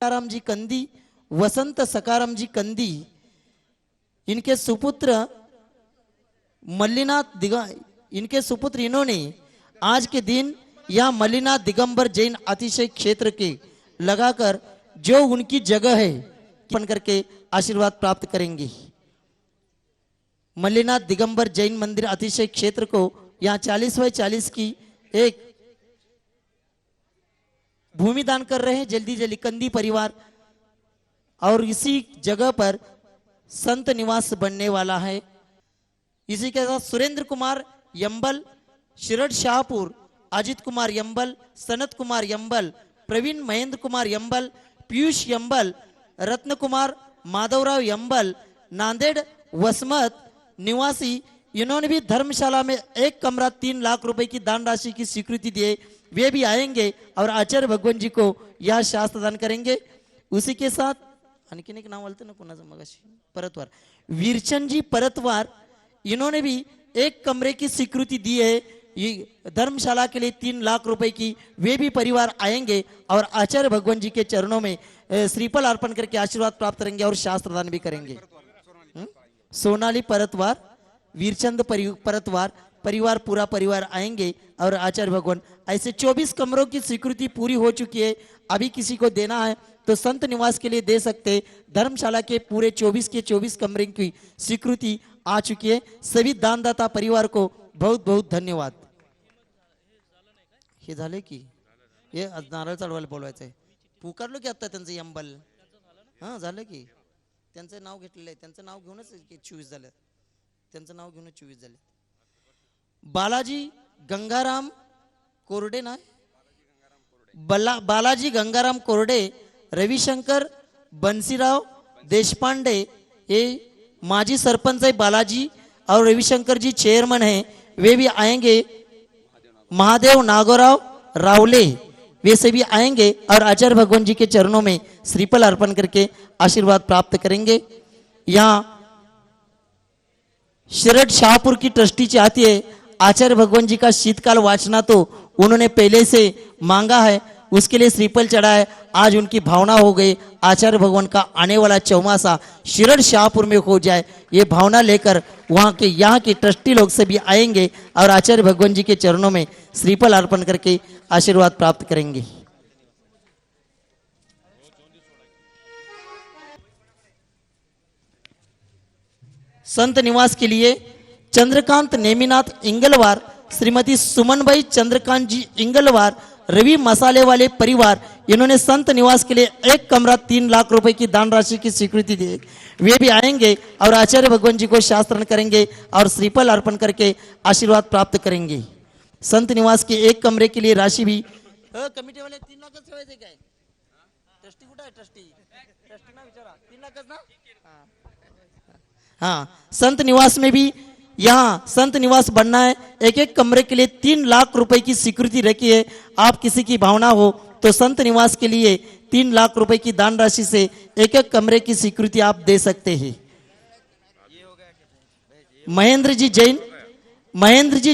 सकाराम जी कंदी, वसंत सकाराम जी कंदी, इनके सुपुत्र मल्लीनाथ इनके सुपुत्र इन्होंने आज के दिन यह मल्लीनाथ दिगंबर जैन अतिशय क्षेत्र के लगाकर जो उनकी जगह है बन करके आशीर्वाद प्राप्त करेंगे। मल्लीनाथ दिगंबर जैन मंदिर अतिशय क्षेत्र को यहाँ 40/40 की एक भूमि दान कर रहे हैं जल्दी जल्दी कंदी परिवार, और इसी जगह पर संत निवास बनने वाला है। इसी के साथ सुरेंद्र कुमार यंबल, शिरड शाहपुर, अजित कुमार यंबल, सनत कुमार यंबल, प्रवीण महेंद्र कुमार यंबल, पीयूष यंबल, रत्न कुमार माधवराव यंबल, नांदेड़ वसमत निवासी, इन्होंने भी धर्मशाला में एक कमरा 3 लाख रुपए की दान राशि की स्वीकृति दिए। वे भी आएंगे और आचार्य भगवान जी को यह शास्त्र दान करेंगे। उसी के साथ आणखीन एक नाव बोलते ना कोणाचं मगाशी, परतवार वीरचंद जी परतवार, इन्होंने भी एक कमरे की स्वीकृति दी है धर्मशाला के लिए 3 लाख रुपए की। वे भी परिवार आएंगे और आचार्य भगवान जी के चरणों में श्रीफल अर्पण करके आशीर्वाद प्राप्त करेंगे और शास्त्र दान भी करेंगे। सोनाली परतवार, वीरचंद परतवार परिवार, पूरा परिवार आएंगे और आचार्य भगवान, ऐसे 24 कमरों की स्वीकृति पूरी हो चुकी है। अभी किसी को देना है तो संत निवास के लिए दे सकते। धर्मशाला के पूरे 24 के 24 कमरे की स्वीकृति आ चुकी है। सभी दानदाता परिवार को बहुत बहुत धन्यवाद। हे झाले की हे नारळ चढवायला बोलवायचं आहे, पुकारलो की आता त्यांचं यंबल, हां झालं की त्यांचं नाव घेतलेलं आहे, त्यांचं नाव घेऊनच 24 झालं, त्यांचं नाव घेऊनच 24 झाले। बालाजी गंगाराम कोरडे ना, बालाजी गंगाराम कोरडे, रविशंकर बंसीराव देशपांडे, ये माजी सरपंच है बालाजी और रविशंकर जी चेयरमैन है, वे भी आएंगे। महादेव नागोराव रावले, वे सभी आएंगे और आचार्य भगवान जी के चरणों में श्रीफल अर्पण करके आशीर्वाद प्राप्त करेंगे। यहाँ शिरड शाहपुर की ट्रस्टी चाहती है आचार्य भगवान जी का शीतकाल वाचना, तो उन्होंने पहले से मांगा है, उसके लिए श्रीफल चढ़ा है। आज उनकी भावना हो गई आचार्य भगवान का आने वाला चौमासा शिरड शाहपुर में हो जाए, ये भावना लेकर वहाँ के यहाँ के ट्रस्टी लोग सभी आएंगे और आचार्य भगवान जी के चरणों में श्रीफल अर्पण करके आशीर्वाद प्राप्त करेंगे। संत निवास के लिए चंद्रकांत नेमीनाथ इंगलवार, श्रीमती सुमनबाई चंद्रकांत जी इंगलवार, रवि मसाले वाले परिवार, इन्होंने संत निवास के लिए एक कमरा 3 लाख रुपए की दान राशि की स्वीकृति दी। वे भी आएंगे और आचार्य भगवान जी को शास्त्र करेंगे और श्रीफल अर्पण करके आशीर्वाद प्राप्त करेंगे। संत निवास के एक कमरे के लिए राशि भी कमिटी वाले 3 लाख ठेवायचे काय, ट्रस्टी कुठे आहे, ट्रस्टी ना विचारा, 3 लाखच ना। हाँ, संत निवास में भी यहाँ संत निवास बनना है, एक एक कमरे के लिए 3 लाख रुपए की स्वीकृति रखी है। आप किसी की भावना हो तो संत निवास के लिए 3 लाख रुपए की दान राशि से एक एक कमरे की स्वीकृति आप दे सकते हैं। महेंद्र जी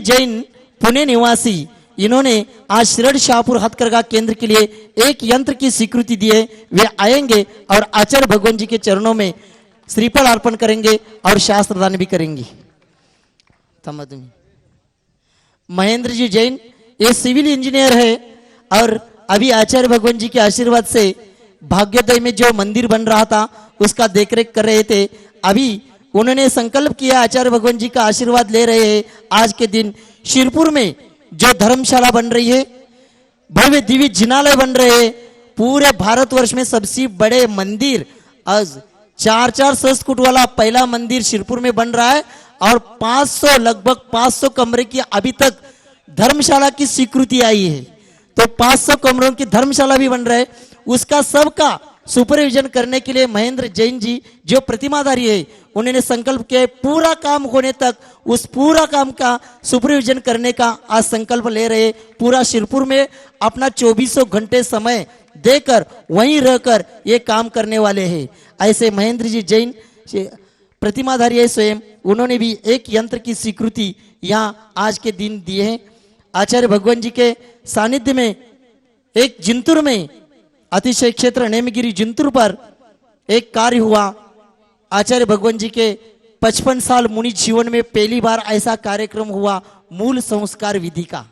जैन पुणे निवासी, इन्होंने आज शिरड शाहपुर हथकरघा केंद्र के लिए एक यंत्र की स्वीकृति दी है। वे आएंगे और आचार्य भगवान जी के चरणों में श्रीफल अर्पण करेंगे और शास्त्रदान भी करेंगे। महेंद्र जी जैन ये सिविल इंजीनियर है और अभी आचार्य भगवान जी के आशीर्वाद से भाग्योदय में जो मंदिर बन रहा था उसका देखरेख कर रहे थे। अभी उन्होंने संकल्प किया, आचार्य भगवान जी का आशीर्वाद ले रहे हैं। आज के दिन शिरपुर में जो धर्मशाला बन रही है, भव्य दिव्य जिनालय बन रहे हैं, पूरे भारतवर्ष में सबसे बड़े मंदिर, आज 4-4 सहस्त्र वाला पहला मंदिर शिरपुर में बन रहा है और 500 लगभग 500 कमरे की अभी तक धर्मशाला की स्वीकृति आई है। तो 500 कमरों की धर्मशाला भी बन रहा है, उसका सबका सुपरविजन करने के लिए महेंद्र जैन जी जो प्रतिमाधारी है, उन्होंने संकल्प किया पूरा काम होने तक उस पूरा काम का सुपरविजन करने का आज संकल्प ले रहे। पूरा शिरपुर में अपना 24 घंटे समय देकर वहीं रहकर ये काम करने वाले हैं। ऐसे महेंद्र जी जैन प्रतिमाधारी है स्वयं, उन्होंने भी एक यंत्र की स्वीकृति यहाँ आज के दिन दिए हैं। आचार्य भगवान जी के सानिध्य में एक जिंतूर में अतिशय क्षेत्र नेमगिरी जिंतूर पर एक कार्य हुआ। आचार्य भगवान जी के 55 साल मुनि जीवन में पहली बार ऐसा कार्यक्रम हुआ मूल संस्कार विधि का।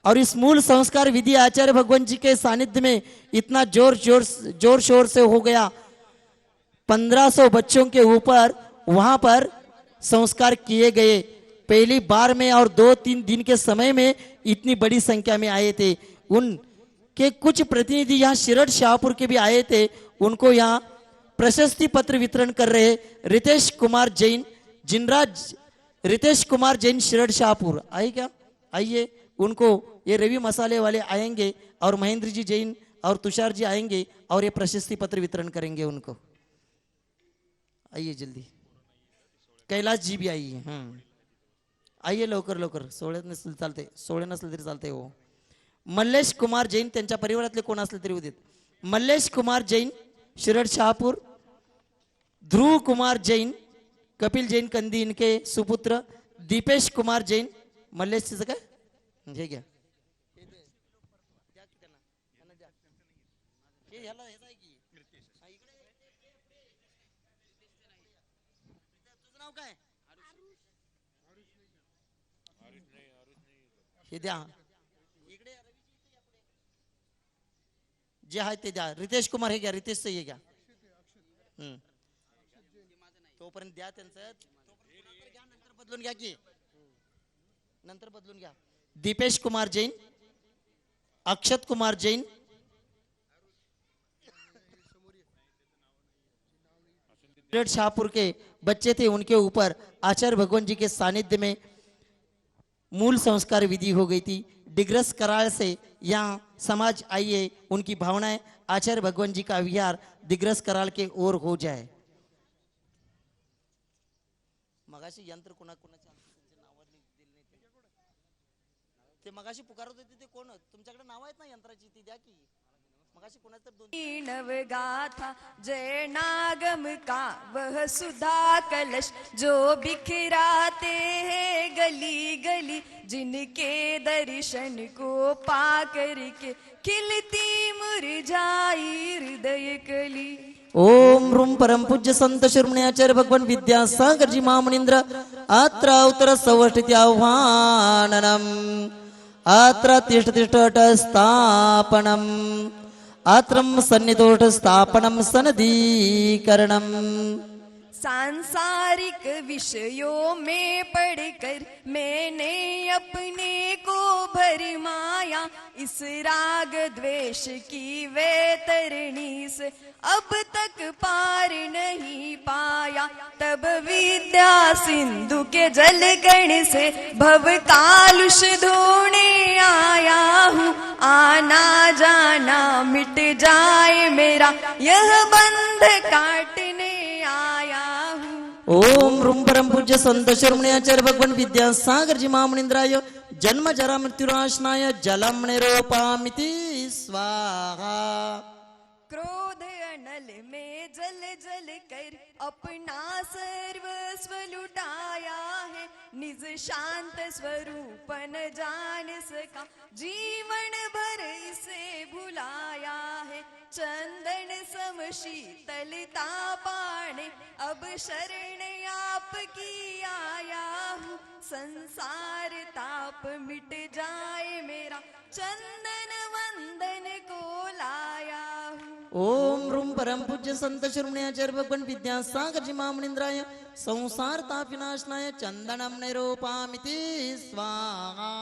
और इस मूल संस्कार विधि आचार्य भगवान जी के सानिध्य में इतना जोर शोर से हो गया। 1500 बच्चों के ऊपर वहां पर संस्कार किए गए पहली बार में, और 2-3 दिन के समय में इतनी बड़ी संख्या में आए थे। उनके कुछ प्रतिनिधि यहाँ शिरड शाहपुर के भी आए थे। उनको यहाँ प्रशस्ति पत्र वितरण कर रहे रितेश कुमार जैन, जिनराज रितेश कुमार जैन शिरड शाहपुर आए क्या? आइए, उनको ये रवि मसाले वाले आएंगे और महेंद्र जी जैन और तुषार जी आएंगे और ये प्रशस्ति पत्र वितरण करेंगे उनको। आइए जल्दी। कैलाश जी भी आइए। आइए लवकर लवकर. सोळे नसले चालते, सोळे नसले तरी चालते हो. मल्लेश कुमार जैन त्यांच्या परिवारातले कोण असले तरी उदित. मल्लेश कुमार जैन शिरड शहापूर. ध्रुव कुमार जैन कपिल जैन कंदी इनके सुपुत्र. दीपेश कुमार जैन मल्लेश काय हे घ्या. हे द्या जे आहे ते द्या. रितेश कुमार हे घ्या. रितेश हे घ्या. तोपर्यंत द्या त्यांचं. नंतर बदलून घ्या की. नंतर बदलून घ्या. दीपेश कुमार जैन, अक्षत कुमार जैन, शाहपुर के बच्चे थे. उनके ऊपर आचार्य भगवान जी के सानिध्य में मूल संस्कार विधि हो गई थी. डिग्रस कराल से यहाँ समाज आइए, उनकी भावनाएं आचार्य भगवान जी का विहार दिग्रस कराल के ओर हो जाए. मगाशी यंत्र कोणा कोणाचे नाव ते मगाशी पुकारत होते ते कोण? तुमच्याकडे नाव आहेत ना यंत्राची? ती द्या की. मगाशी कोणाचं दोन नव गाथा जय नागम का वह सुधा कलश जो बिखराते हैं गली गली, जिनके दर्शन को पा करके खिलती मुरझाई हृदय कली. ओम रूम परम पूज्य संत शिरोमणी आचार्य भगवान विद्यासागर जी महामुनींद्र अत्र उत्तर सवष्टित आह्वाननम अत्र तिष्ठ तिष्ठ स्थापनम आत्रम सन्निधोष स्थापनम सनदीकरणम. सांसारिक विषयों में पढ़कर मैंने अपने को भरमाया, इस राग द्वेष की वैतरणी से अब तक पार नहीं पाया. तब विद्या सिंधु के जल कण से भव कालुष धोने आया हूँ. आना जाना मिट जाए मेरा यह बंध काटने आया हूँ. ओम रूम परम पूज्य संत शिरोमणी आचार्य भगवान विद्यासागर जी महामुनींद्राय जन्म जरा मृत्युनाशनाय जलम निरोपामिति स्वाहा. क्रोध अनल में जल जल कर अपना सर्वस्व लुटाया है. निज शांत स्वरूप न जान सका, जीवन भर इसे भुलाया है. चंदन सम शीतलता पाने अब शरण आपकी आया हूँ. संसार ताप मिट जाए मेरा चंदन वंदन को लाया हूँ. ओम रूम परम पूज्य संत शिरोमणी आचार्य भगवान विद्यासागर जी महामुनींद्राय संसार ताप विनाशनाय चंदनम निरोपामिति स्वाहा.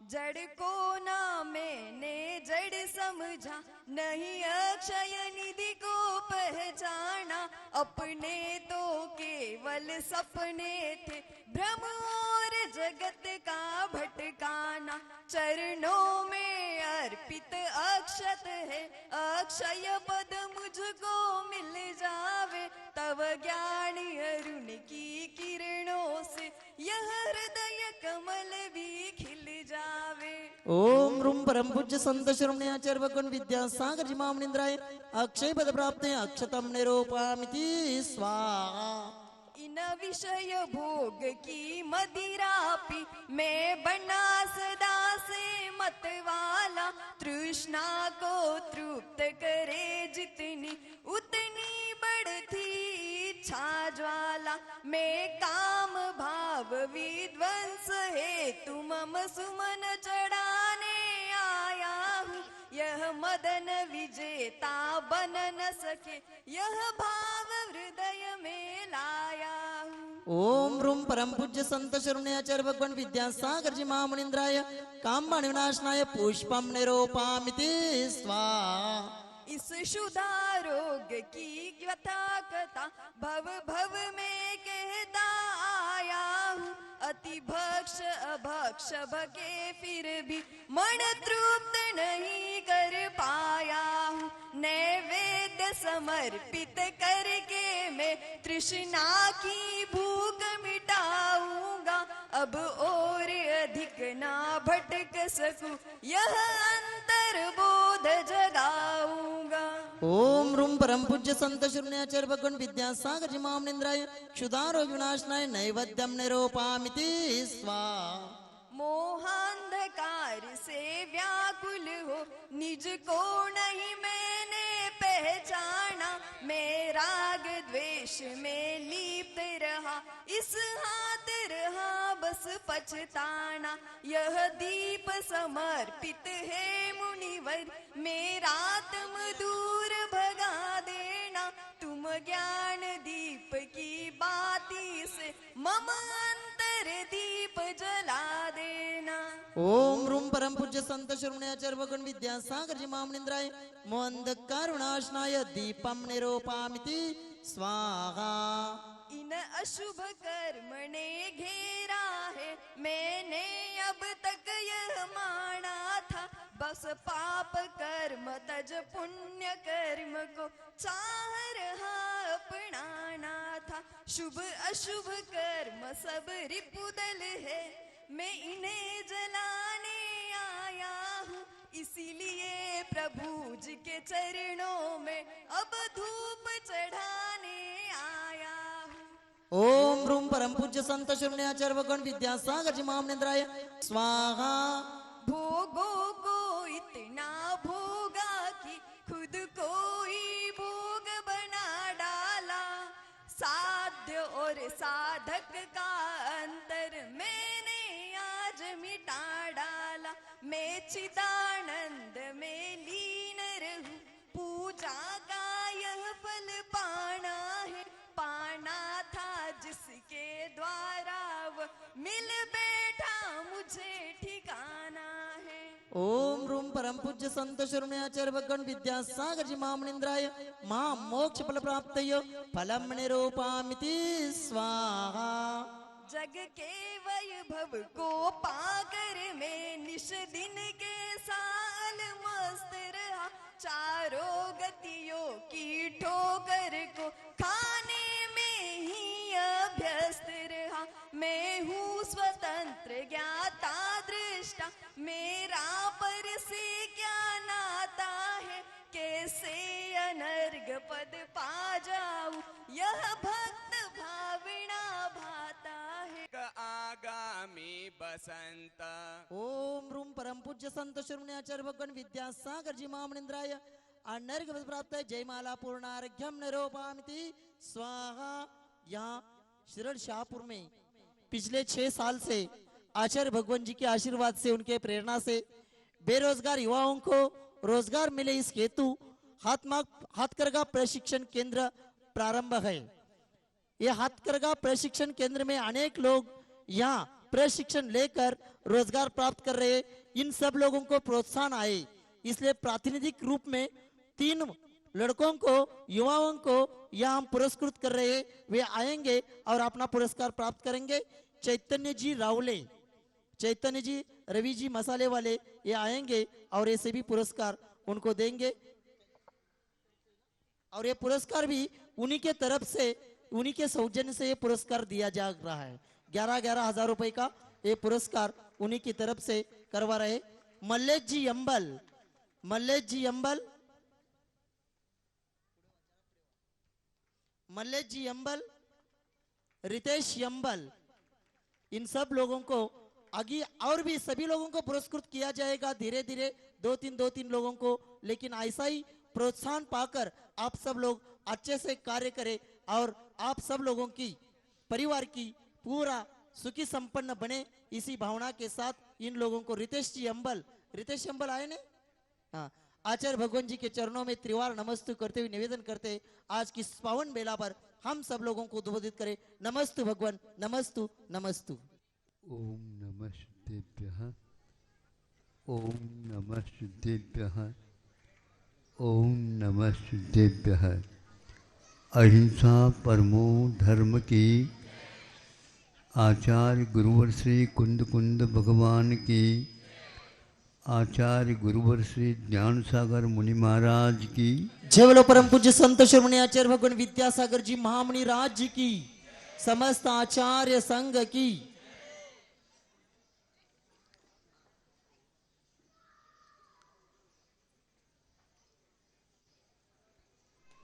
जड़ को ना मैंने जड़ समझा, नहीं अक्षय निधि को पहचाना. अपने तो केवल सपने थे, भ्रम और जगत का भटकाना. चरणों में अर्पित अक्षत है, अक्षय पद मुझको मिल जावे. तव ज्ञान अरुण की किरणों से यह हृदय कमल भी खिल जावे. ओम रूम परम पूज्य संत शिरोमणी आचार्य भगवान विद्यासागर जी महामुनींद्राय अक्षय पद प्राप्त अक्षतम निरोपामिति स्वाहा. इन विषय भोग की मदिरा पी मैं बना सदा से मत वाला, तृष्णा को तृप्त करे जितनी उतनी बढ़ती इच्छा ज्वाला। मैं काम भाव विध्वंस है तुम सुमन चढ़ाने आया हूँ। यह मदन विजेता बन न सके, यह भाव हृदय में लाया हूँ। ओम रूम परम पूज्य संत शरण्याचार्य भगवान विद्यासागर जी महामुनिंद्राय कामबाण विनाशनाय पुष्पम निरूपामिति स्वाहा। इस शुद्धारोग्य की व्यथा कथा भव भव में कहता आया हूँ। अति भक्ष अभक्ष भके फिर भी मन तृप्त नहीं कर पाया हूँ। नैवेद्य समर्पित करके मैं तृष्णा की भूख मिटाऊंगा। अब और अधिक ना भटक सकूं, यह अंतर बोध जगाऊंगा। ओम रूम परम पूज्य संत शरण्याचार्य भगवान विद्यासागर जी महामुनिंद्राय क्षुधारोग विनाशनाय नैवेद्यम निरूपामिति स्वाहा। मोहांधकार से व्याकुल हो निज को नहीं मैंने पहचाना। मैं राग द्वेष में लिप्त रहा, इस हाथ रहा बस पछताना। यह दीप समर्पित है मुनिवर, मेरा तुम दूर भगा देना। तुम ज्ञान दीप की बाती से मम अंतर दीप जला देना। ओम रूम परम पूज्य संत शरण्याचार्य भगवान विद्यासागर जी महामुनिंद्राय मोहंधकार विनाशनाय दीपम निरूपामिति स्वाहा। इन अशुभ कर्म ने घेरा है, मैंने अब तक यह माना था। बस पाप कर्म तज पुण्य कर्म को चाह रहा अपनाना था। शुभ अशुभ कर्म सब रिपुदल है, मैं इन्हें जलाने आया हूँ। इसीलिए प्रभु जी के चरणों में अब धूप चढ़ाने आया हूँ। ओम रूम परम पूज्य संत शरण्याचार्य भगवान विद्यासागर जी महामुनिंद्राय स्वाहा। भोगों को इतना भोगा कि खुद को ही भोग बना डाला। साध्य और साधक का अंतर मैंने आज मिटा डाला। मैं चिदानंद में लीन रहूं, पूजा का यह फल पाना है। पाना था जिसके द्वारा वह मिल बैठा, मुझे ठिकाना है। ओम रूम परम पूज्य संत शरण्याचार्य भगवान विद्यासागर जी महामुनिंद्राय महा मोक्ष फल प्राप्तये फलम निरूपामिति स्वाहा। जग के वैभव को पाकर मैं निश दिन के साल मस्त रहा। चारों गतियों की ठोकर को खाने में ही अभ्यस्त रहा। मैं हूँ स्वतंत्र ज्ञाता दृष्टा, मेरा पर से क्या नाता है। कैसे अनर्घ पद पा जाऊं, यह भक्त भावना भाता है। आगामी बसंत। ओम रूम परम पूज्य संत शरण्याचार्य भगवान विद्यासागर जी महामुनिंद्राय अनर्घ फल प्राप्त है जयमाला पूर्णार्घ्यम निरूपामिति स्वाहा। यहाँ शिरड शाहपुर में पिछले 6 साल से आचार्य भगवान जी के आशीर्वाद से, उनके प्रेरणा से बेरोजगार युवाओं को रोजगार मिले इस हेतु हाथकरघा प्रशिक्षण केंद्र प्रारंभ है। ये हाथकरघा प्रशिक्षण केंद्र में अनेक लोग यहाँ प्रशिक्षण लेकर रोजगार प्राप्त कर रहे हैं। इन सब लोगों को प्रोत्साहन आए, इसलिए प्रातिनिधिक रूप में 3 लड़कों को, युवाओं को यहाँ हम पुरस्कृत कर रहे हैं। वे आएंगे और अपना पुरस्कार प्राप्त करेंगे। चैतन्य जी रावले, चैतन्य जी, रवि जी मसाले वाले, ये आएंगे और ऐसे भी पुरस्कार उनको देंगे। और ये पुरस्कार भी उन्हीं के तरफ से, उन्हीं के सौजन्य से ये पुरस्कार दिया जा रहा है। 11,000 हजार रुपए का ये पुरस्कार उन्हीं की तरफ से करवा रहे। मल्लेश जी अंबल, मल्लेश जी अंबल, मल्लेश जी अंबल, रितेश अंबल, इन सब लोगों को आगे और भी सभी लोगों को पुरस्कृत किया जाएगा धीरे धीरे, दो तीन लोगों को। लेकिन ऐसा ही प्रोत्साहन पाकर आप सब लोग अच्छे से कार्य करें और आप सब लोगों की परिवार की पूरा सुखी संपन्न बने, इसी भावना के साथ इन लोगों को रितेश अंबल आए ने, हाँ, आचार्य भगवान जी के चरणों में त्रिवार नमस्तु करते हुए निवेदन करते आज की पावन बेला पर हम सब लोगों को उद्बोधित करें। नमस्तु भगवान, नमस्तु नमस्तु। ओम नमः शुद्धेभ्यः, ओम नमः शुद्धेभ्यः, ओम नमः शुद्धेभ्यः। अहिंसा परमो धर्म की, आचार्य गुरुवर श्री कुंद कुंद भगवान की, आचार्य गुरुवर श्री ज्ञान सागर मुनि महाराज की, जय बोलो परम पूज्य संत शिरोमणि आचार्य भगवान विद्यासागर जी महामुनि राज जी की, समस्त आचार्य संघ की।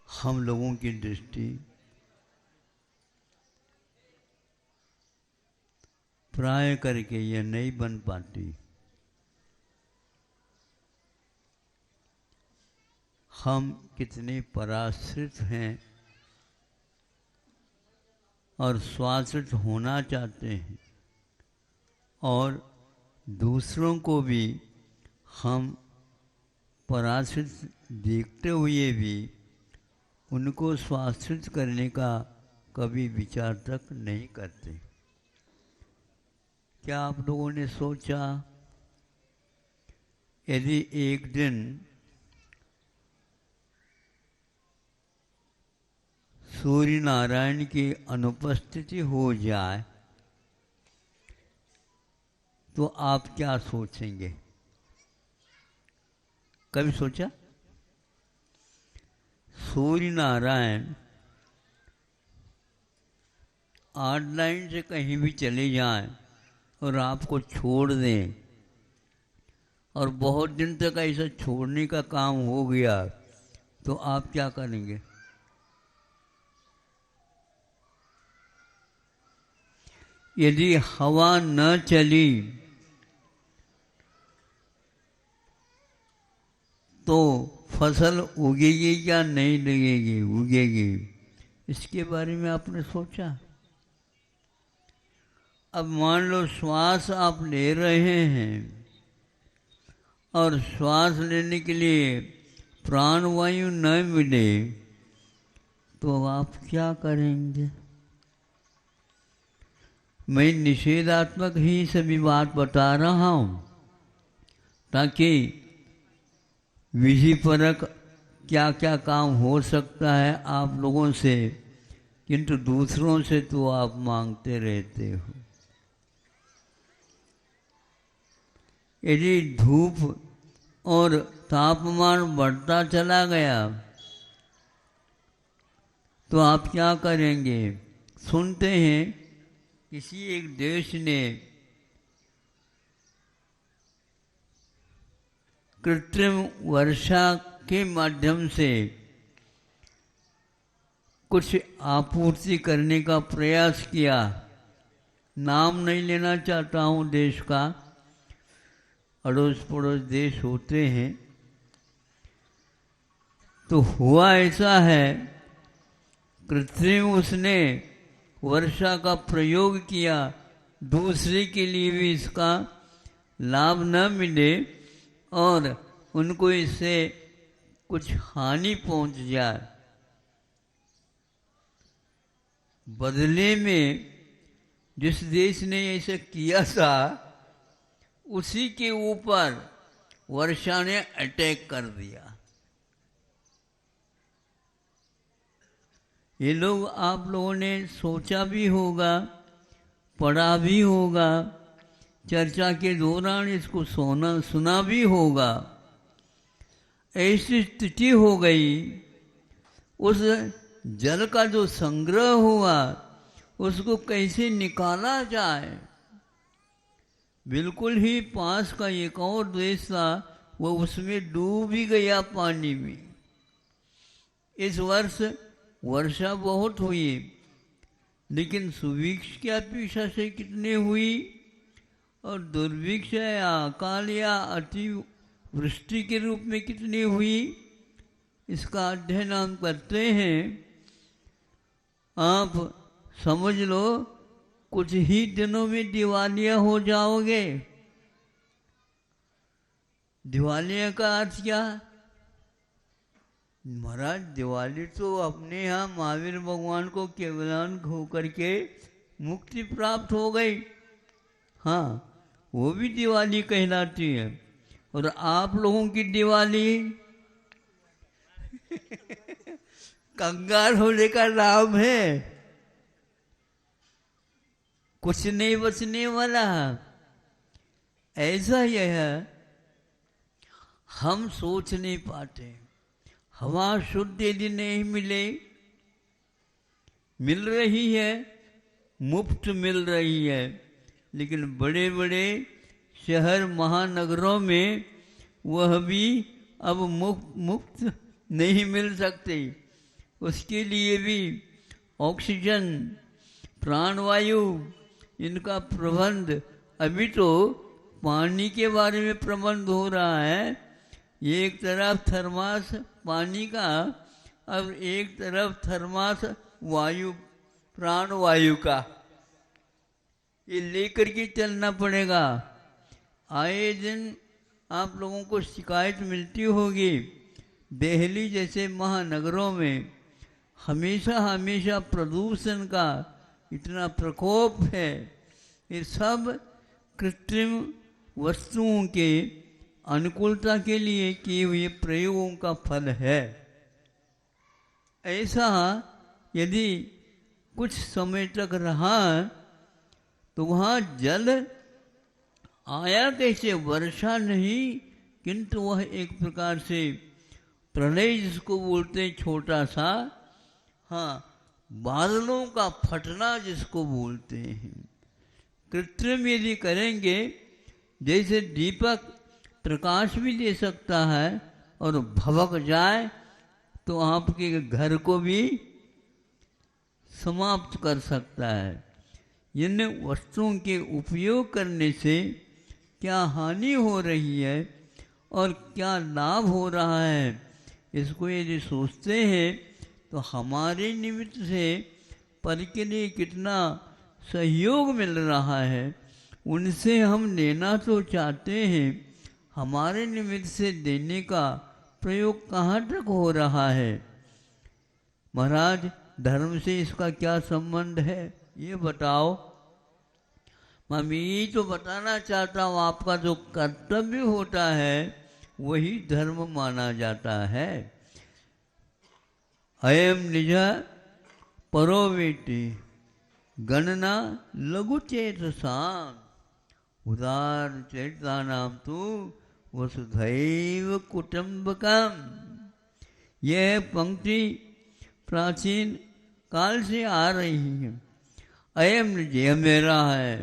हम लोगों की दृष्टि प्राय करके यह नहीं बन पाती। हम कितने पराश्रित हैं और स्वाश्रित होना चाहते हैं, और दूसरों को भी हम पराश्रित देखते हुए भी उनको स्वाश्रित करने का कभी विचार तक नहीं करते। क्या आप लोगों ने सोचा, यदि एक दिन सूर्य नारायण की अनुपस्थिति हो जाए तो आप क्या सोचेंगे? कभी सोचा? सूर्य नारायण 8 लाइन से कहीं भी चले जाएं और आपको छोड़ दें, और बहुत दिन तक ऐसा छोड़ने का काम हो गया, तो आप क्या करेंगे? यदि हवा न चली तो फसल उगेगी या नहीं लगेगी? उगेगी। इसके बारे में आपने सोचा? अब मान लो श्वास आप ले रहे हैं और श्वास लेने के लिए प्राणवायु न मिले तो आप क्या करेंगे? मैं निषेधात्मक ही सभी बात बता रहा हूँ ताकि विधि परक क्या क्या काम हो सकता है आप लोगों से, किंतु दूसरों से तो आप मांगते रहते हो। यदि धूप और तापमान बढ़ता चला गया तो आप क्या करेंगे? सुनते हैं किसी एक देश ने कृत्रिम वर्षा के माध्यम से कुछ आपूर्ति करने का प्रयास किया। नाम नहीं लेना चाहता हूँ देश का, अड़ोस पड़ोस देश होते हैं। तो हुआ ऐसा है, कृत्रिम उसने वर्षा का प्रयोग किया, दूसरे के लिए भी इसका लाभ न मिले और उनको इससे कुछ हानि पहुंच जाए। बदले में जिस देश ने ऐसा किया था उसी के ऊपर वर्षा ने अटैक कर दिया। ये लोग आप लोगों ने सोचा भी होगा, पढ़ा भी होगा, चर्चा के दौरान इसको सुना भी होगा। ऐसी स्थिति हो गई, उस जल का जो संग्रह हुआ उसको कैसे निकाला जाए। बिल्कुल ही पास का एक और देश था, वो उसमें डूब ही गया पानी में। इस वर्ष वर्षा बहुत हुई, लेकिन सुभिक्ष की अपेक्षा से कितनी हुई और दुर्भिक्ष या अकाल या अति वृष्टि के रूप में कितनी हुई, इसका अध्ययन हम करते हैं। आप समझ लो कुछ ही दिनों में दिवालिया हो जाओगे। दिवालिया का अर्थ क्या? महाराज दिवाली तो अपने यहाँ महावीर भगवान को केवलान होकर के मुक्ति प्राप्त हो गई, हाँ वो भी दिवाली कहलाती है। और आप लोगों की दिवाली कंगाल होने का नाम है, कुछ नहीं बचने वाला। ऐसा यह है, हम सोच नहीं पाते। हवा शुद्ध यदि नहीं मिले, मिल रही है, मुफ्त मिल रही है, लेकिन बड़े बड़े शहर महानगरों में वह भी अब मुफ्त नहीं मिल सकते। उसके लिए भी ऑक्सीजन, प्राणवायु, इनका प्रबंध, अभी तो पानी के बारे में प्रबंध हो रहा है। एक तरफ थर्मास पानी का, अब एक तरफ थर्मास वायु, प्राणवायु का, ये लेकर के चलना पड़ेगा। आए दिन आप लोगों को शिकायत मिलती होगी, दिल्ली जैसे महानगरों में हमेशा हमेशा प्रदूषण का इतना प्रकोप है। ये सब कृत्रिम वस्तुओं के अनुकूलता के लिए किए हुए प्रयोगों का फल है। ऐसा यदि कुछ समय तक रहा तो वहाँ जल आया कैसे? वर्षा नहीं, किंतु वह एक प्रकार से प्रलय जिसको बोलते हैं, छोटा सा, हाँ बादलों का फटना जिसको बोलते हैं। कृत्रिम यदि करेंगे, जैसे दीपक प्रकाश भी दे सकता है और भभक जाए तो आपके घर को भी समाप्त कर सकता है। इन वस्तुओं के उपयोग करने से क्या हानि हो रही है और क्या लाभ हो रहा है, इसको यदि सोचते हैं तो हमारे निमित्त से पर के लिए कितना सहयोग मिल रहा है, उनसे हम लेना तो चाहते हैं, हमारे निमित्त से देने का प्रयोग कहाँ तक हो रहा है? महाराज धर्म से इसका क्या संबंध है, ये बताओ। मैं यही तो बताना चाहता हूँ, आपका जो कर्तव्य होता है वही धर्म माना जाता है। अयम निज परोवेति गणना लघु चेतसाम उदार चैतानाम तु वसुधैव कुटुंबकम। यह पंक्ति प्राचीन काल से आ रही है। अयम निज, यह मेरा है,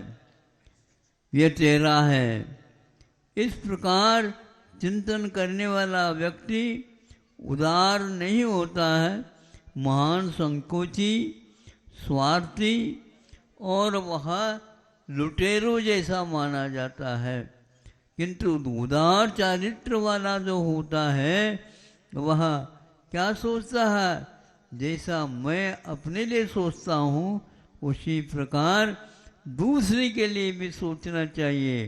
यह तेरा है। इस प्रकार चिंतन करने वाला व्यक्ति उदार नहीं होता है, महान संकोची, स्वार्थी और वह लुटेरों जैसा माना जाता है। किंतु उदार चारित्र वाला जो होता है वह क्या सोचता है? जैसा मैं अपने लिए सोचता हूँ उसी प्रकार दूसरे के लिए भी सोचना चाहिए।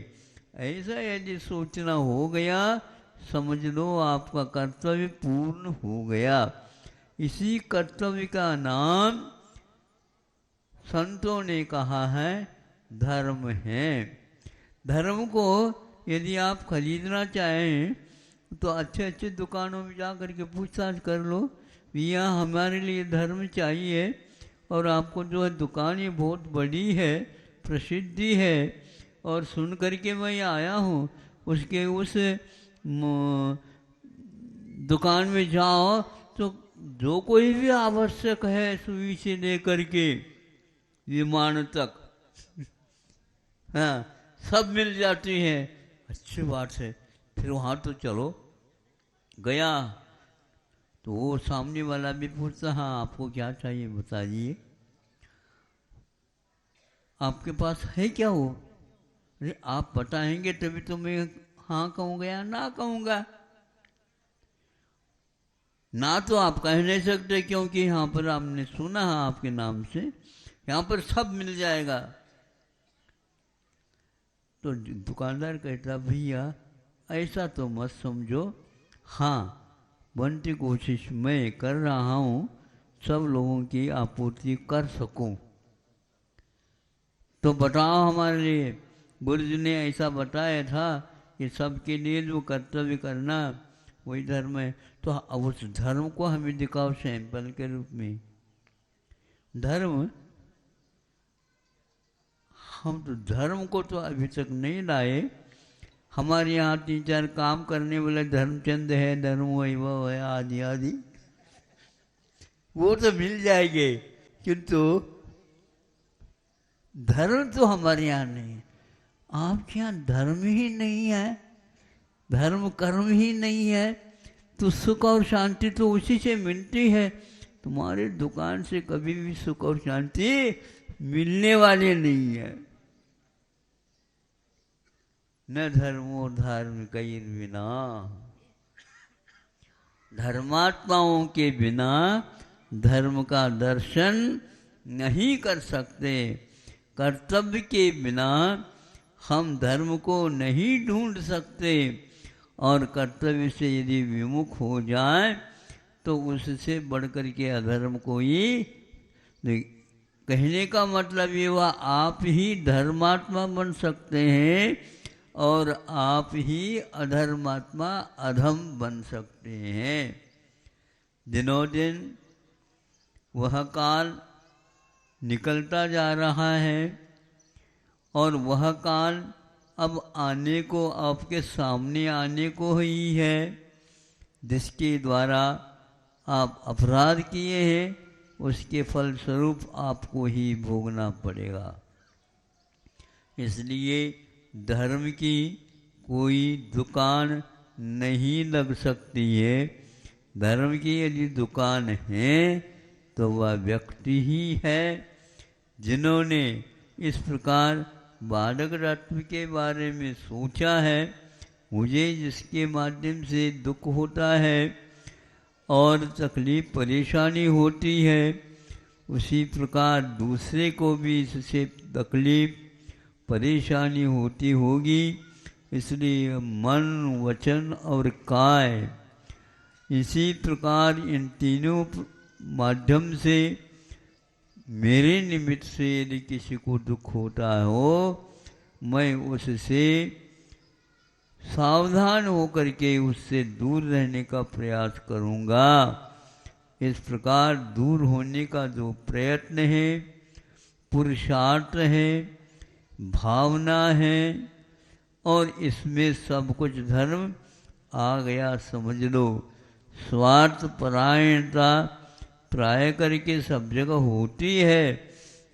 ऐसा यदि सोचना हो गया, समझ लो आपका कर्तव्य पूर्ण हो गया। इसी कर्तव्य का नाम संतों ने कहा है धर्म है। धर्म को यदि आप खरीदना चाहें तो अच्छे अच्छे दुकानों में जा कर के पूछताछ कर लो, भैया हमारे लिए धर्म चाहिए, और आपको जो है दुकान ये बहुत बड़ी है, प्रसिद्धि है, और सुन करके मैं आया हूँ, उसके उस दुकान में जाओ तो जो कोई भी आवश्यक है सुई से लेकर के विमान तक, हाँ सब मिल जाती है। अच्छी बात है, फिर वहाँ तो चलो। गया तो वो सामने वाला भी पूछता, हाँ आपको क्या चाहिए बताइए, आपके पास है क्या? वो अरे आप बताएंगे तभी तो मैं हाँ कहूँगा या ना कहूँगा। ना तो आप कह नहीं सकते क्योंकि यहाँ पर आपने सुना है आपके नाम से, यहाँ पर सब मिल जाएगा। तो दुकानदार कहता भैया ऐसा तो मत समझो, हाँ बनती कोशिश मैं कर रहा हूँ सब लोगों की आपूर्ति कर सकूं। तो बताओ हमारे लिए, गुरुजी ने ऐसा बताया था कि सबके लिए जो कर्तव्य करना वही धर्म है। तो अब उस धर्म को हमें दिखाओ सैंपल के रूप में। धर्म, हम तो धर्म को तो अभी तक नहीं लाए। हमारे यहाँ 3-4 काम करने वाले धर्मचंद है, धर्म वैभव है, आदि आदि, वो तो मिल जाएंगे, किंतु धर्म तो हमारे यहाँ नहीं है। आपके यहाँ धर्म ही नहीं है, धर्म कर्म ही नहीं है, तो सुख और शांति तो उसी से मिलती है। तुम्हारे दुकान से कभी भी सुख और शांति मिलने वाली नहीं है। न धर्मो धार्मिकैर्विना, धर्मात्माओं के बिना धर्म का दर्शन नहीं कर सकते। कर्तव्य के बिना हम धर्म को नहीं ढूंढ सकते, और कर्तव्य से यदि विमुख हो जाए तो उससे बढ़कर के अधर्म कोई नहीं। कहने का मतलब ये हुआ आप ही धर्मात्मा बन सकते हैं और आप ही अधर्मात्मा अधम बन सकते हैं। दिनों दिन वह काल निकलता जा रहा है और वह काल अब आने को, आपके सामने आने को ही है, जिसके द्वारा आप अपराध किए हैं उसके फलस्वरूप आपको ही भोगना पड़ेगा। इसलिए धर्म की कोई दुकान नहीं लग सकती है। धर्म की यदि दुकान है तो वह व्यक्ति ही है जिन्होंने इस प्रकार बालक तत्व के बारे में सोचा है। मुझे जिसके माध्यम से दुख होता है और तकलीफ परेशानी होती है, उसी प्रकार दूसरे को भी इससे तकलीफ परेशानी होती होगी। इसलिए मन, वचन और काय, इसी प्रकार इन तीनों माध्यम से मेरे निमित्त से यदि किसी को दुख होता हो, मैं उससे सावधान होकर के उससे दूर रहने का प्रयास करूँगा। इस प्रकार दूर होने का जो प्रयत्न है, पुरुषार्थ है, भावना है, और इसमें सब कुछ धर्म आ गया समझ लो। स्वार्थ परायणता प्राय करके सब जगह होती है,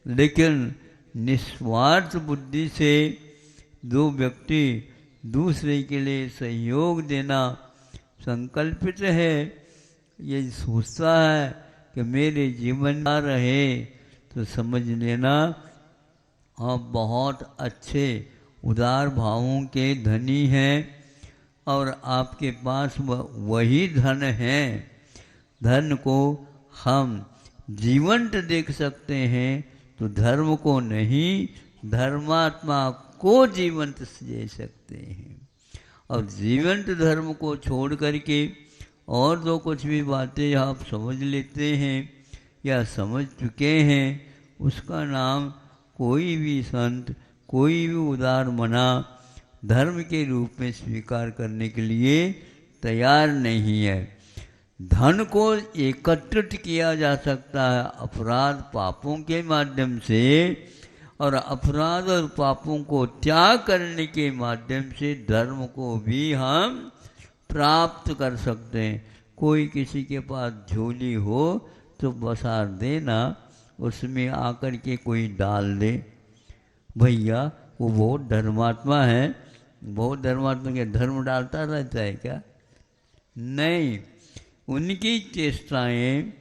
लेकिन निस्वार्थ बुद्धि से जो व्यक्ति दूसरे के लिए सहयोग देना संकल्पित है, ये सोचता है कि मेरे जीवन में रहे, तो समझ लेना आप बहुत अच्छे उदार भावों के धनी हैं और आपके पास वही धन है। धन को हम जीवंत देख सकते हैं तो धर्म को नहीं, धर्मात्मा को जीवंत दे सकते हैं। और जीवंत धर्म को छोड़ करके और जो कुछ भी बातें आप समझ लेते हैं या समझ चुके हैं, उसका नाम कोई भी संत, कोई भी उदार मना धर्म के रूप में स्वीकार करने के लिए तैयार नहीं है। धन को एकत्रित किया जा सकता है अपराध पापों के माध्यम से, और अपराध और पापों को त्याग करने के माध्यम से धर्म को भी हम प्राप्त कर सकते हैं। कोई किसी के पास झोली हो तो बसार देना, उसमें आकर के कोई डाल दे, भैया वो बहुत धर्मात्मा है। बहुत धर्मात्मा के धर्म डालता रहता है क्या? नहीं, उनकी चेष्टाएं,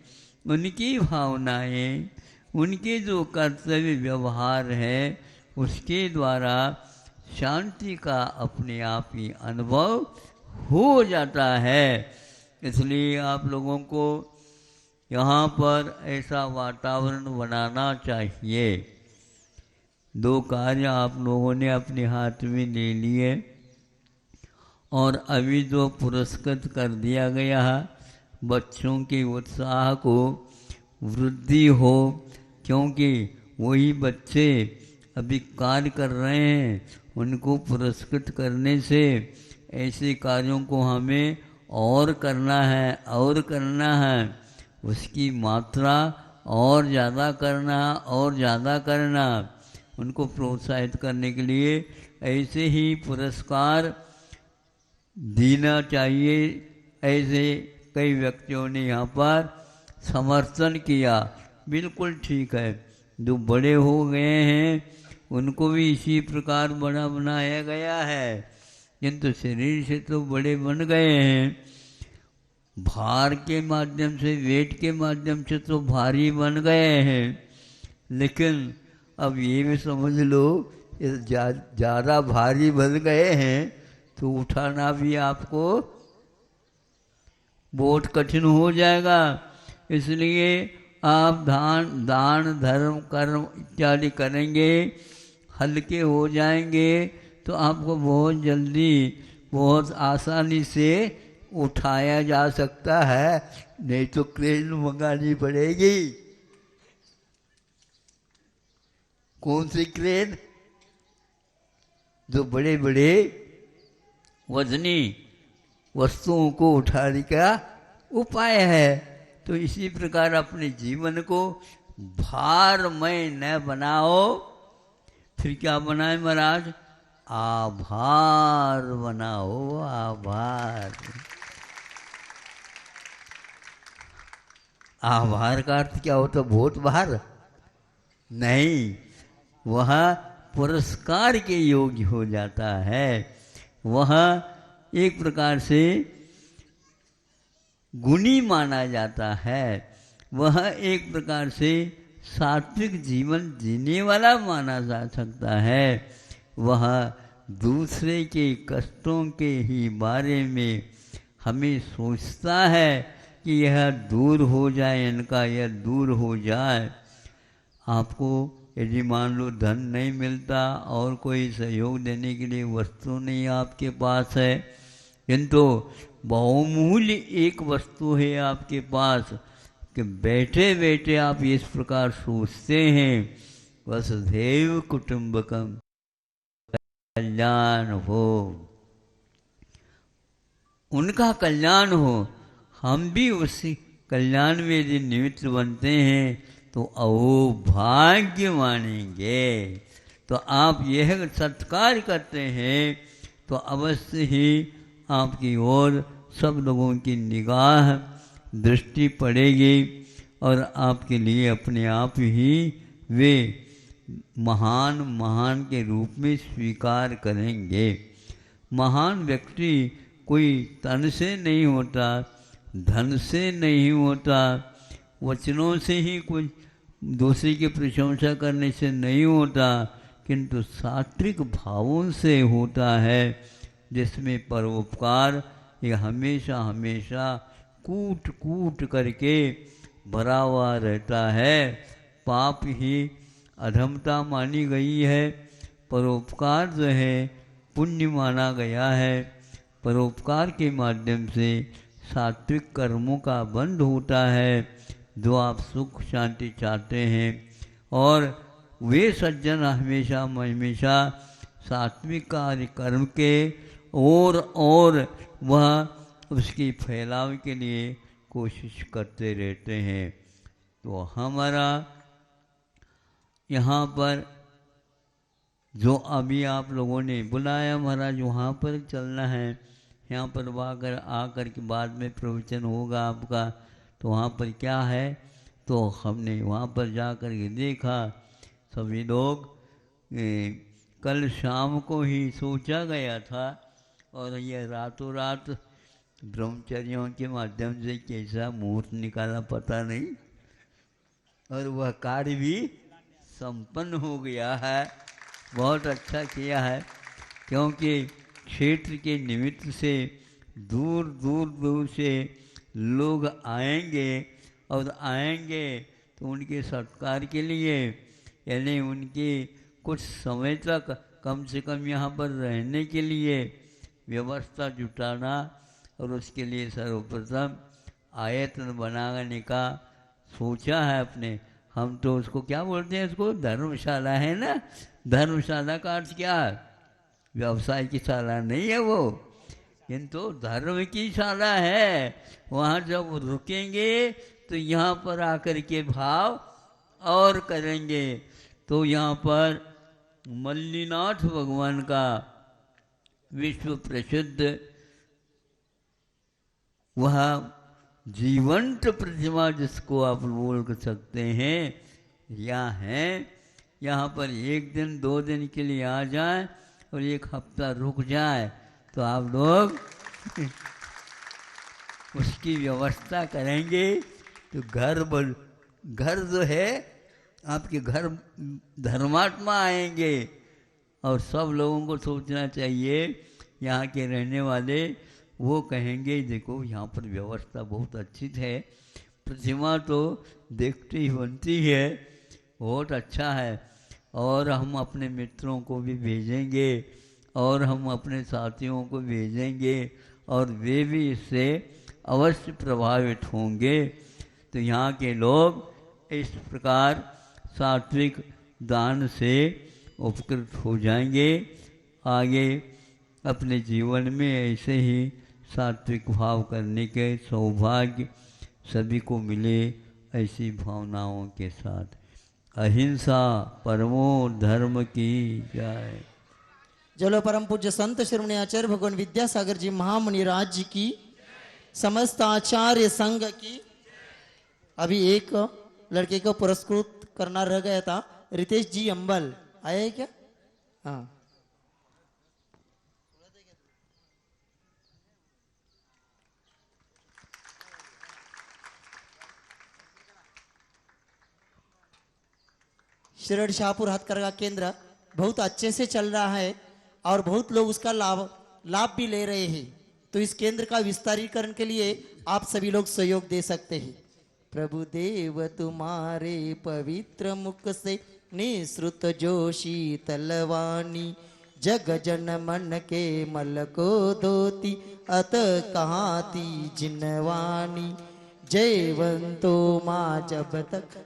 उनकी भावनाएं, उनके जो कर्तव्य व्यवहार है, उसके द्वारा शांति का अपने आप ही अनुभव हो जाता है। इसलिए आप लोगों को यहाँ पर ऐसा वातावरण बनाना चाहिए। 2 कार्य आप लोगों ने अपने हाथ में ले लिए और अभी जो पुरस्कृत कर दिया गया है, बच्चों के उत्साह को वृद्धि हो, क्योंकि वही बच्चे अभी कार्य कर रहे हैं, उनको पुरस्कृत करने से ऐसे कार्यों को हमें और करना है, उसकी मात्रा और ज़्यादा करना, उनको प्रोत्साहित करने के लिए ऐसे ही पुरस्कार देना चाहिए। ऐसे कई व्यक्तियों ने यहाँ पर समर्थन किया, बिल्कुल ठीक है। जो बड़े हो गए हैं उनको भी इसी प्रकार बड़ा बनाया गया है, किंतु शरीर से तो बड़े बन गए हैं, भार के माध्यम से, वेट के माध्यम से तो भारी बन गए हैं। लेकिन अब ये भी समझ लो, ज़्यादा भारी बन गए हैं तो उठाना भी आपको बहुत कठिन हो जाएगा। इसलिए आप दान धर्म कर्म इत्यादि करेंगे, हल्के हो जाएंगे तो आपको बहुत जल्दी बहुत आसानी से उठाया जा सकता है, नहीं तो क्रेन मंगानी पड़ेगी। कौन सी क्रेन? जो बड़े बड़े वजनी वस्तुओं को उठाने का उपाय है। तो इसी प्रकार अपने जीवन को भारमय न बनाओ, फिर क्या बनाए महाराज? आभार बनाओ, आभार। आभार का अर्थ क्या होता? बहुत भार नहीं, वह पुरस्कार के योग्य हो जाता है। वह एक प्रकार से गुणी माना जाता है, वह एक प्रकार से सात्विक जीवन जीने वाला माना जा सकता है। वह दूसरे के कष्टों के ही बारे में हमें सोचता है कि यह दूर हो जाए, इनका यह दूर हो जाए। आपको यदि मान लो धन नहीं मिलता और कोई सहयोग देने के लिए वस्तु नहीं आपके पास है, किंतु बहुमूल्य एक वस्तु है आपके पास कि बैठे बैठे आप इस प्रकार सोचते हैं, वसुधैव कुटुंबकम, कल्याण हो, उनका कल्याण हो, हम भी उसी कल्याण में यदि निमित्त बनते हैं तो अहोभाग्य मानेंगे। तो आप यह सत्कार करते हैं तो अवश्य ही आपकी ओर सब लोगों की निगाह दृष्टि पड़ेगी और आपके लिए अपने आप ही वे महान के रूप में स्वीकार करेंगे। महान व्यक्ति कोई तन से नहीं होता, धन से नहीं होता, वचनों से ही कुछ दूसरे की प्रशंसा करने से नहीं होता, किंतु सात्विक भावों से होता है, जिसमें परोपकार ये हमेशा हमेशा कूट कूट करके भरा हुआ रहता है। पाप ही अधमता मानी गई है, परोपकार जो है पुण्य माना गया है। परोपकार के माध्यम से सात्विक कर्मों का बंध होता है। जो आप सुख शांति चाहते हैं और वे सज्जन हमेशा हमेशा सात्विक कार्य कर्म के और वह उसकी फैलाव के लिए कोशिश करते रहते हैं। तो हमारा यहाँ पर जो अभी आप लोगों ने बुलाया महाराज, वहाँ पर चलना है। यहाँ पर आकर के बाद में प्रवचन होगा आपका, तो वहाँ पर क्या है, तो हमने वहाँ पर जा कर के देखा, सभी लोग कल शाम को ही सोचा गया था और यह रातों रात ब्रह्मचर्यों के माध्यम से कैसा मुहूर्त निकाला पता नहीं, और वह कार्य भी संपन्न हो गया है। बहुत अच्छा किया है। क्योंकि क्षेत्र के निमित्त से दूर दूर दूर से लोग आएंगे और आएंगे तो उनके सत्कार के लिए यानी उनकी कुछ समय तक कम से कम यहाँ पर रहने के लिए व्यवस्था जुटाना और उसके लिए सर्वप्रथम आयतन बनाने का सोचा है अपने। हम तो उसको क्या बोलते हैं, उसको धर्मशाला है ना। धर्मशाला का अर्थ क्या है? व्यवसाय की शाला नहीं है वो, किंतु धर्म की शाला है। वहाँ जब रुकेंगे तो यहाँ पर आकर के भाव और करेंगे। तो यहाँ पर मल्लीनाथ भगवान का विश्व प्रसिद्ध वह जीवंत प्रतिमा जिसको आप बोल सकते हैं यहाँ है। यहाँ पर 1 दिन 2 दिन के लिए आ जाए और 1 हफ्ता रुक जाए तो आप लोग उसकी व्यवस्था करेंगे तो घर जो है आपके घर धर्मात्मा आएंगे। और सब लोगों को सोचना चाहिए, यहाँ के रहने वाले वो कहेंगे देखो यहाँ पर व्यवस्था बहुत अच्छी है, प्रतिमा तो देखते ही बनती है, बहुत अच्छा है। और हम अपने मित्रों को भी भेजेंगे और हम अपने साथियों को भेजेंगे और वे भी इससे अवश्य प्रभावित होंगे। तो यहाँ के लोग इस प्रकार सात्विक दान से उपकृत हो जाएंगे। आगे अपने जीवन में ऐसे ही सात्विक भाव करने के सौभाग्य सभी को मिले, ऐसी भावनाओं के साथ। अहिंसा परमो धर्म की जय। जलो परम पूज्य संत शिरोमणि आचार्य भगवान विद्यासागर जी महामुनि राज जी की, समस्त आचार्य संघ की। अभी एक लड़के को पुरस्कृत करना रह गया था, रितेश जी अंबल आए हैं क्या? हाँ, शिरड शाहपुर हथकरघा केंद्र बहुत अच्छे से चल रहा है और बहुत लोग उसका लाभ भी ले रहे हैं। तो इस केंद्र का विस्तारीकरण के लिए आप सभी लोग सहयोग दे सकते हैं। प्रभु देव तुम्हारे पवित्र मुख से निसृत जो शीतलवाणी, जग जन मन के मल को धोती अत कहाती जिनवाणी। जयवंतो माँ जब तक